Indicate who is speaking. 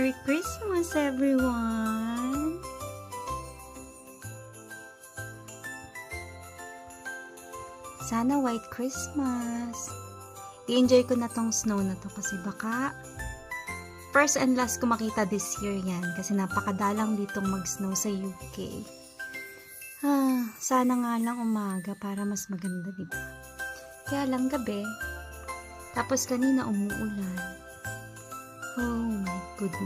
Speaker 1: Merry Christmas, everyone! Sana White Christmas. I-enjoy ko na tong snow na to kasi baka first and last ko makita this year yan kasi napakadalang ditong mag-snow sa UK. Sana nga lang umaga para mas maganda, diba? Kaya lang gabi. Tapos kanina umuulan. Oh my goodness.